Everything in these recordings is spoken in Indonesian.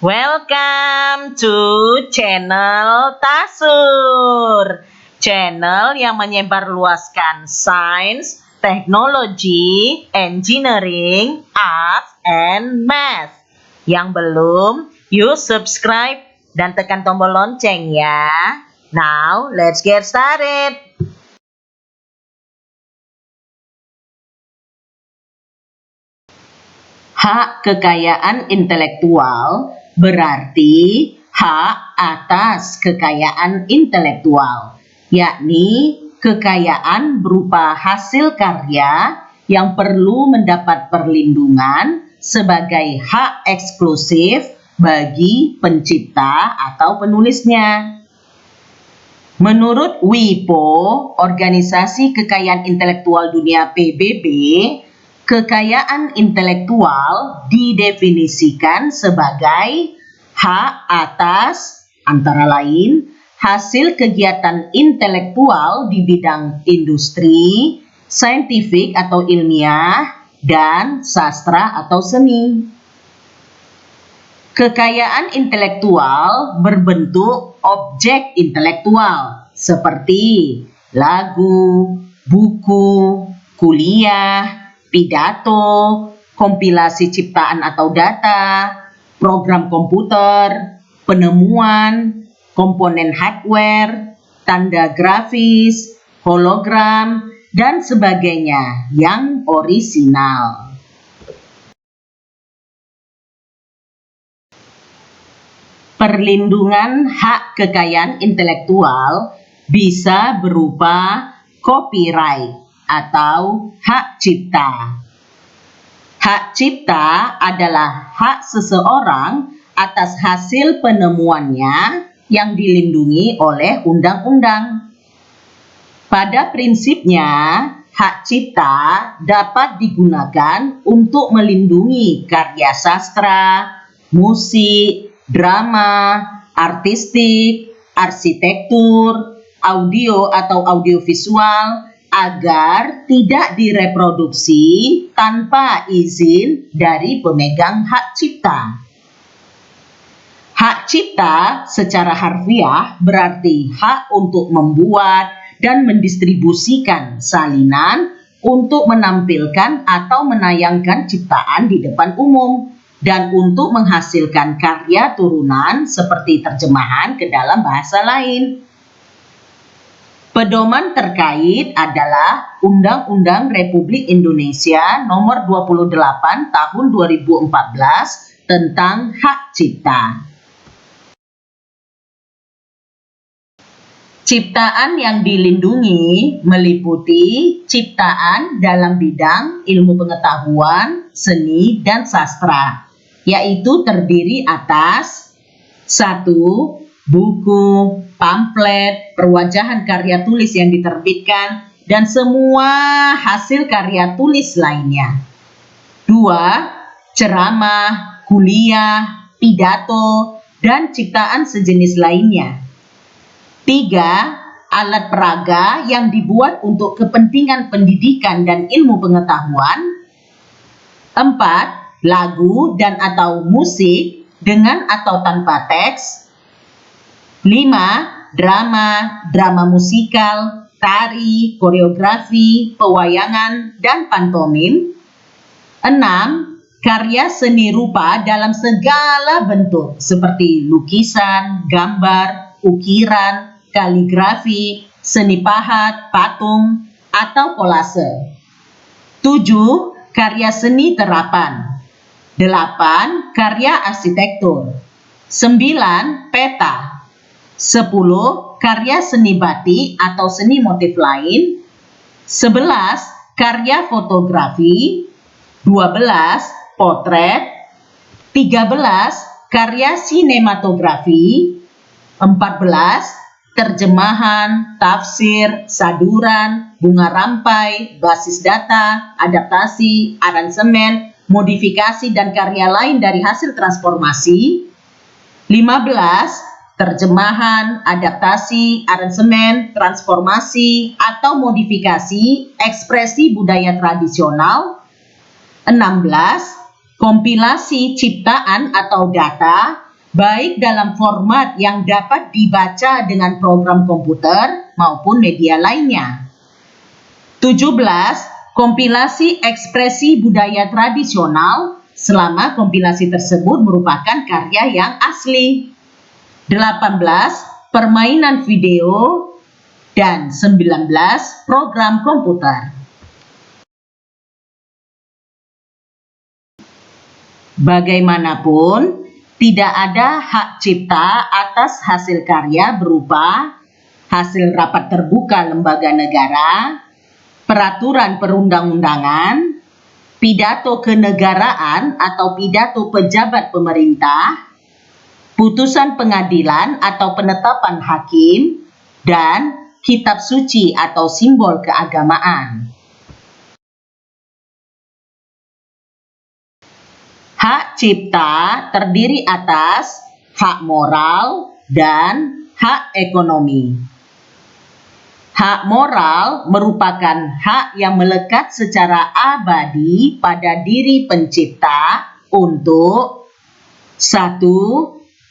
Welcome to channel Tasur, channel yang menyebarluaskan sains, teknologi, engineering, art, and math. Yang belum, you subscribe dan tekan tombol lonceng ya. Now, let's get started. Hak kekayaan intelektual berarti hak atas kekayaan intelektual, yakni kekayaan berupa hasil karya yang perlu mendapat perlindungan sebagai hak eksklusif bagi pencipta atau penulisnya. Menurut WIPO, Organisasi Kekayaan Intelektual Dunia PBB, kekayaan intelektual didefinisikan sebagai hak atas antara lain hasil kegiatan intelektual di bidang industri, saintifik atau ilmiah, dan sastra atau seni. Kekayaan intelektual berbentuk objek intelektual seperti lagu, buku, kuliah, pidato, kompilasi ciptaan atau data, program komputer, penemuan, komponen hardware, tanda grafis, hologram, dan sebagainya yang orisinal. Perlindungan hak kekayaan intelektual bisa berupa copyright atau hak cipta. Hak cipta adalah hak seseorang atas hasil penemuannya yang dilindungi oleh undang-undang. Pada prinsipnya, hak cipta dapat digunakan untuk melindungi karya sastra, musik, drama, artistik, arsitektur, audio atau audiovisual, agar tidak direproduksi tanpa izin dari pemegang hak cipta. Hak cipta secara harfiah berarti hak untuk membuat dan mendistribusikan salinan untuk menampilkan atau menayangkan ciptaan di depan umum dan untuk menghasilkan karya turunan seperti terjemahan ke dalam bahasa lain. Pedoman terkait adalah Undang-Undang Republik Indonesia Nomor 28 Tahun 2014 tentang Hak Cipta. Ciptaan yang dilindungi meliputi ciptaan dalam bidang ilmu pengetahuan, seni, dan sastra, yaitu terdiri atas 1. Buku, pamflet, perwajahan karya tulis yang diterbitkan, dan semua hasil karya tulis lainnya. 2. Ceramah, kuliah, pidato, dan ciptaan sejenis lainnya. 3. Alat peraga yang dibuat untuk kepentingan pendidikan dan ilmu pengetahuan. 4. Lagu dan atau musik dengan atau tanpa teks. 5. Drama musikal, tari, koreografi, pewayangan, dan pantomim. 6. Karya seni rupa dalam segala bentuk seperti lukisan, gambar, ukiran, kaligrafi, seni pahat, patung, atau kolase. 7. Karya seni terapan. 8. Karya arsitektur. 9. Peta. 10. Karya seni batik atau seni motif lain. 11. Karya fotografi. 12. Potret. 13. Karya sinematografi. 14. Terjemahan, tafsir, saduran, bunga rampai, basis data, adaptasi, aransemen, modifikasi, dan karya lain dari hasil transformasi. 15. Terjemahan, adaptasi, aransemen, transformasi, atau modifikasi ekspresi budaya tradisional. 16. Kompilasi ciptaan atau data baik dalam format yang dapat dibaca dengan program komputer maupun media lainnya. 17. Kompilasi ekspresi budaya tradisional selama kompilasi tersebut merupakan karya yang asli. 18. Permainan video. Dan 19. Program komputer. Bagaimanapun, tidak ada hak cipta atas hasil karya berupa hasil rapat terbuka lembaga negara, peraturan perundang-undangan, pidato kenegaraan atau pidato pejabat pemerintah, putusan pengadilan atau penetapan hakim, dan kitab suci atau simbol keagamaan. Hak cipta terdiri atas hak moral dan hak ekonomi. Hak moral merupakan hak yang melekat secara abadi pada diri pencipta untuk 1.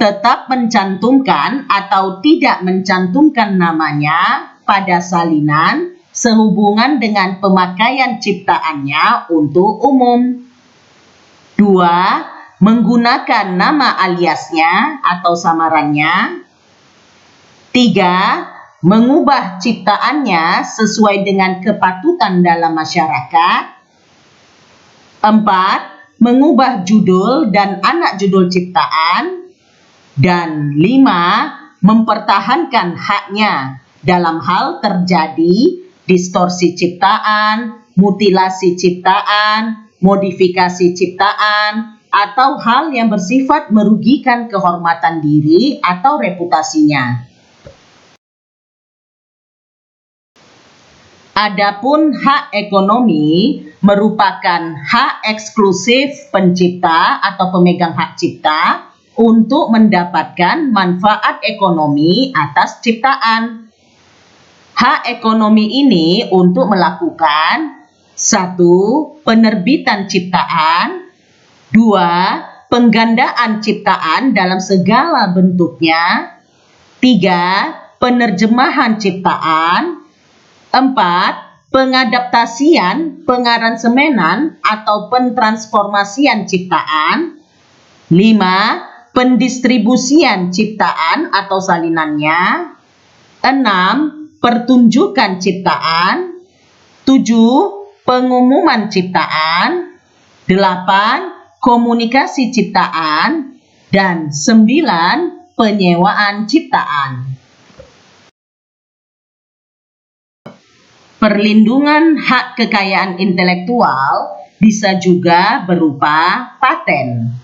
Tetap mencantumkan atau tidak mencantumkan namanya pada salinan sehubungan dengan pemakaian ciptaannya untuk umum. 2. Menggunakan nama aliasnya atau samarannya. 3. Mengubah ciptaannya sesuai dengan kepatutan dalam masyarakat. 4. Mengubah judul dan anak judul ciptaan. Dan 5. Mempertahankan haknya dalam hal terjadi distorsi ciptaan, mutilasi ciptaan, modifikasi ciptaan, atau hal yang bersifat merugikan kehormatan diri atau reputasinya. Adapun hak ekonomi merupakan hak eksklusif pencipta atau pemegang hak cipta untuk mendapatkan manfaat ekonomi atas ciptaan. Hak ekonomi ini untuk melakukan 1. Penerbitan ciptaan. 2. Penggandaan ciptaan dalam segala bentuknya. 3. Penerjemahan ciptaan. 4. Pengadaptasian, pengaransemenan atau pentransformasian ciptaan. 5. Pendistribusian ciptaan atau salinannya. 6. Pertunjukan ciptaan. 7. Pengumuman ciptaan. 8. Komunikasi ciptaan. Dan 9. Penyewaan ciptaan. Perlindungan hak kekayaan intelektual bisa juga berupa paten.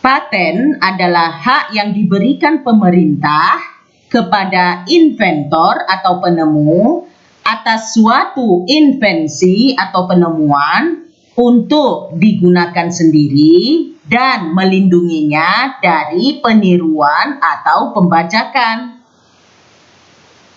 Paten adalah hak yang diberikan pemerintah kepada inventor atau penemu atas suatu invensi atau penemuan untuk digunakan sendiri dan melindunginya dari peniruan atau pembajakan.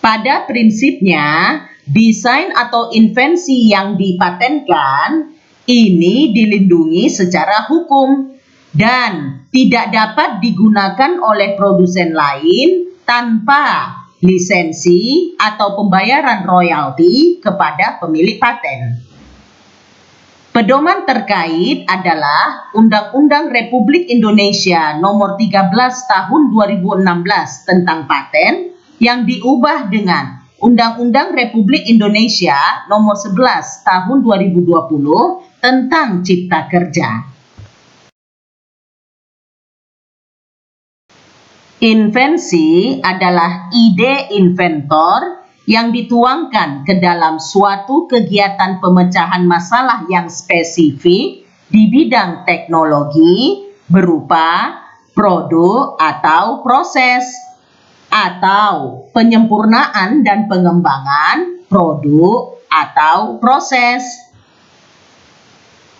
Pada prinsipnya, desain atau invensi yang dipatenkan ini dilindungi secara hukum dan tidak dapat digunakan oleh produsen lain tanpa lisensi atau pembayaran royalti kepada pemilik paten. Pedoman terkait adalah Undang-Undang Republik Indonesia Nomor 13 Tahun 2016 tentang paten yang diubah dengan Undang-Undang Republik Indonesia Nomor 11 Tahun 2020 tentang Cipta Kerja. Invensi adalah ide inventor yang dituangkan ke dalam suatu kegiatan pemecahan masalah yang spesifik di bidang teknologi berupa produk atau proses, atau penyempurnaan dan pengembangan produk atau proses.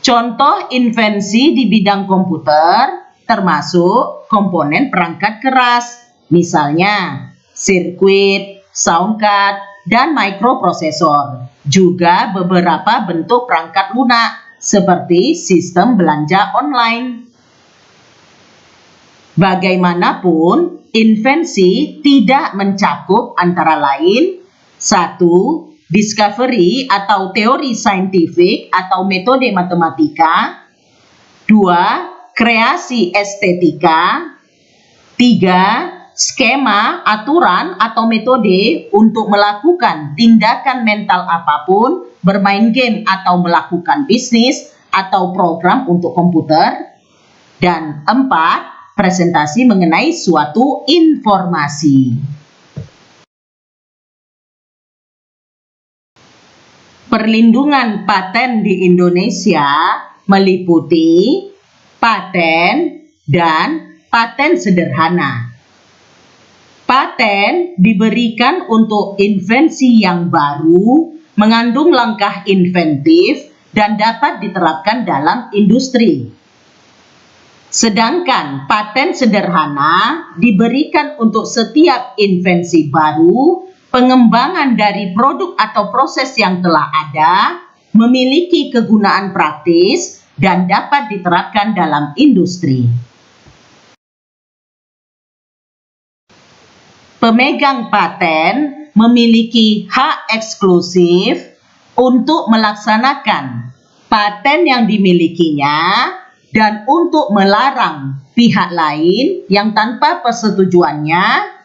Contoh invensi di bidang komputer termasuk komponen perangkat keras, misalnya sirkuit, sound card, dan microprosesor. Juga beberapa bentuk perangkat lunak seperti sistem belanja online. Bagaimanapun, invensi tidak mencakup antara lain: 1. Discovery atau teori saintifik atau metode matematika. 2. Kreasi estetika. 3. Skema, aturan, atau metode untuk melakukan tindakan mental apapun, bermain game atau melakukan bisnis atau program untuk komputer. Dan 4. Presentasi mengenai suatu informasi. Perlindungan paten di Indonesia meliputi paten dan paten sederhana. Paten diberikan untuk invensi yang baru, mengandung langkah inventif, dan dapat diterapkan dalam industri. Sedangkan paten sederhana diberikan untuk setiap invensi baru, pengembangan dari produk atau proses yang telah ada, memiliki kegunaan praktis, dan dapat diterapkan dalam industri. Pemegang paten memiliki hak eksklusif untuk melaksanakan paten yang dimilikinya dan untuk melarang pihak lain yang tanpa persetujuannya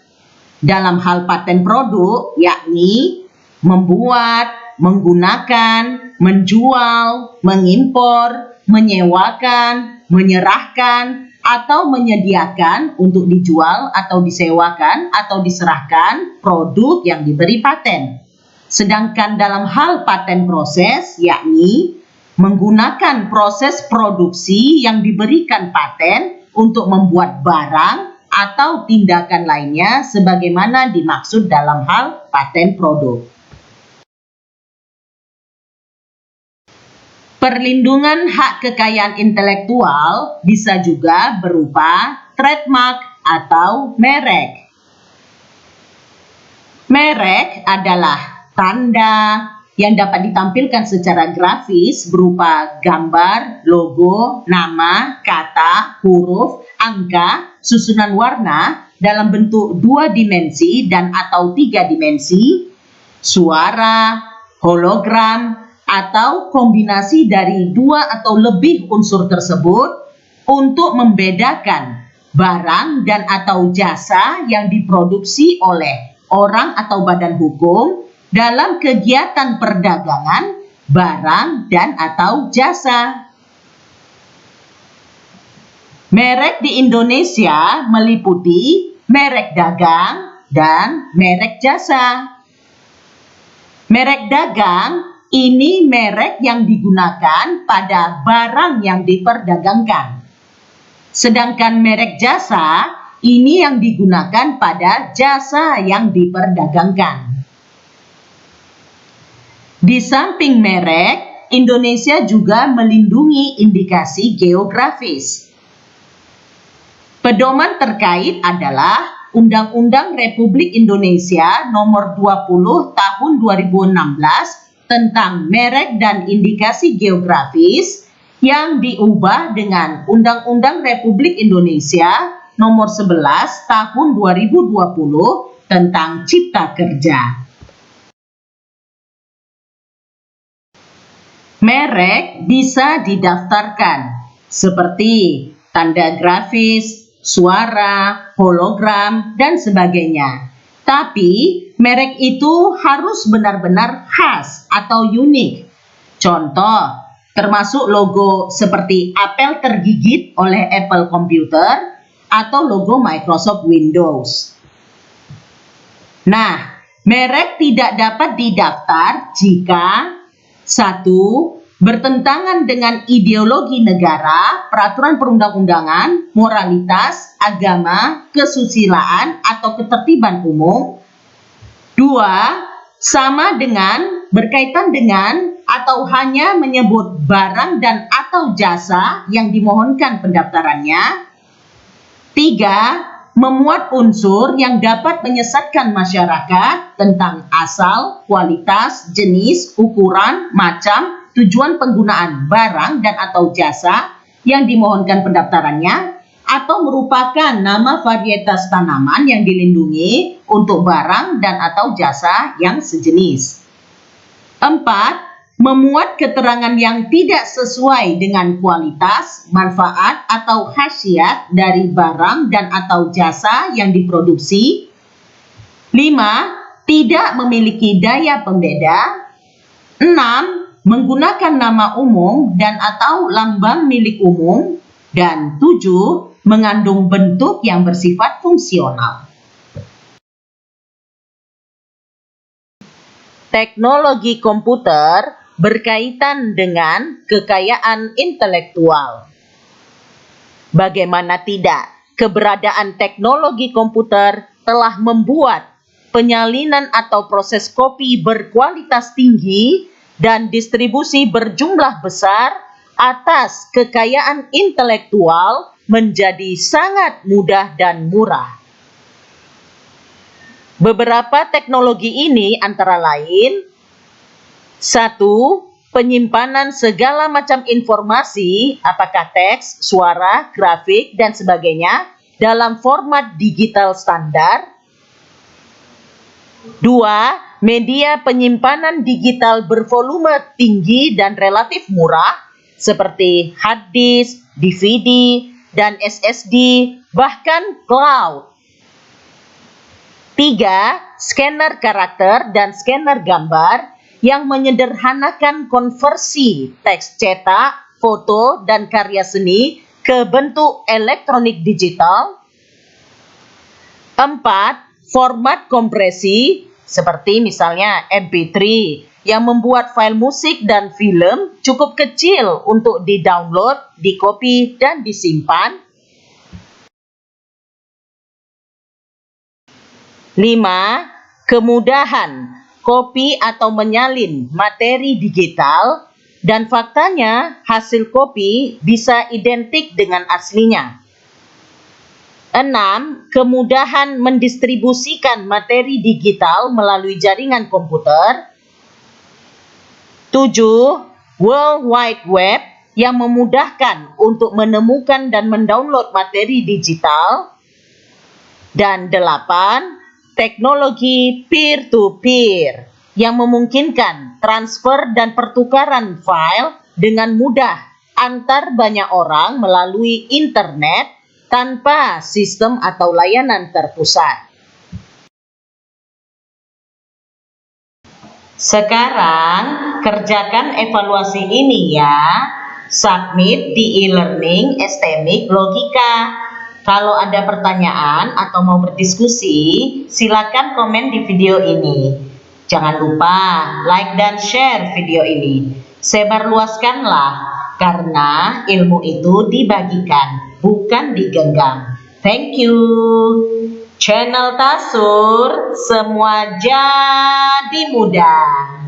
dalam hal paten produk, yakni membuat, menggunakan, menjual, mengimpor, menyewakan, menyerahkan, atau menyediakan untuk dijual atau disewakan atau diserahkan produk yang diberi paten. Sedangkan dalam hal paten proses, yakni menggunakan proses produksi yang diberikan paten untuk membuat barang atau tindakan lainnya sebagaimana dimaksud dalam hal paten produk. Perlindungan hak kekayaan intelektual bisa juga berupa trademark atau merek. Merek adalah tanda yang dapat ditampilkan secara grafis berupa gambar, logo, nama, kata, huruf, angka, susunan warna dalam bentuk 2 dimensi dan atau 3 dimensi, suara, hologram, atau kombinasi dari 2 atau lebih unsur tersebut untuk membedakan barang dan atau jasa yang diproduksi oleh orang atau badan hukum dalam kegiatan perdagangan barang dan atau jasa. Merek di Indonesia meliputi merek dagang dan merek jasa. Merek dagang ini merek yang digunakan pada barang yang diperdagangkan. Sedangkan merek jasa ini yang digunakan pada jasa yang diperdagangkan. Di samping merek, Indonesia juga melindungi indikasi geografis. Pedoman terkait adalah Undang-Undang Republik Indonesia Nomor 20 Tahun 2016 tentang merek dan indikasi geografis yang diubah dengan Undang-Undang Republik Indonesia Nomor 11 Tahun 2020 tentang Cipta Kerja. Merek bisa didaftarkan seperti tanda grafis, suara, hologram, dan sebagainya. Tapi merek itu harus benar-benar khas atau unik. Contoh, termasuk logo seperti apel tergigit oleh Apple Computer atau logo Microsoft Windows. Nah, merek tidak dapat didaftar jika 1. Bertentangan dengan ideologi negara, peraturan perundang-undangan, moralitas, agama, kesusilaan, atau ketertiban umum. 2. Sama dengan, berkaitan dengan, atau hanya menyebut barang dan atau jasa yang dimohonkan pendaftarannya. 3. Memuat unsur yang dapat menyesatkan masyarakat tentang asal, kualitas, jenis, ukuran, macam, tujuan penggunaan barang dan atau jasa yang dimohonkan pendaftarannya, atau merupakan nama varietas tanaman yang dilindungi untuk barang dan atau jasa yang sejenis. 4. Memuat keterangan yang tidak sesuai dengan kualitas, manfaat, atau khasiat dari barang dan atau jasa yang diproduksi. 5. Tidak memiliki daya pembeda. 6. Menggunakan nama umum dan atau lambang milik umum. Dan 7. Mengandung bentuk yang bersifat fungsional. Teknologi komputer berkaitan dengan kekayaan intelektual. Bagaimana tidak, keberadaan teknologi komputer telah membuat penyalinan atau proses kopi berkualitas tinggi dan distribusi berjumlah besar atas kekayaan intelektual menjadi sangat mudah dan murah. Beberapa teknologi ini antara lain: 1. Penyimpanan segala macam informasi, apakah teks, suara, grafik, dan sebagainya, dalam format digital standar. 2. Media penyimpanan digital bervolume tinggi dan relatif murah, seperti hard disk, DVD, dan SSD, bahkan cloud. 3. Scanner karakter dan scanner gambar yang menyederhanakan konversi teks cetak, foto, dan karya seni ke bentuk elektronik digital. 4. Format kompresi, seperti misalnya MP3, yang membuat file musik dan film cukup kecil untuk di-download, di-copy, dan disimpan. 5. Kemudahan kopi atau menyalin materi digital, dan faktanya hasil kopi bisa identik dengan aslinya. 6. Kemudahan mendistribusikan materi digital melalui jaringan komputer. 7. World Wide Web yang memudahkan untuk menemukan dan mendownload materi digital. Dan 8. Teknologi peer-to-peer yang memungkinkan transfer dan pertukaran file dengan mudah antar banyak orang melalui internet tanpa sistem atau layanan terpusat. Sekarang kerjakan evaluasi ini ya. Submit di e-learning STMIC Logika. Kalau ada pertanyaan atau mau berdiskusi, silakan komen di video ini. Jangan lupa like dan share video ini. Sebarluaskanlah, karena ilmu itu dibagikan, bukan digenggam. Thank you. Channel Tasur, semua jadi mudah.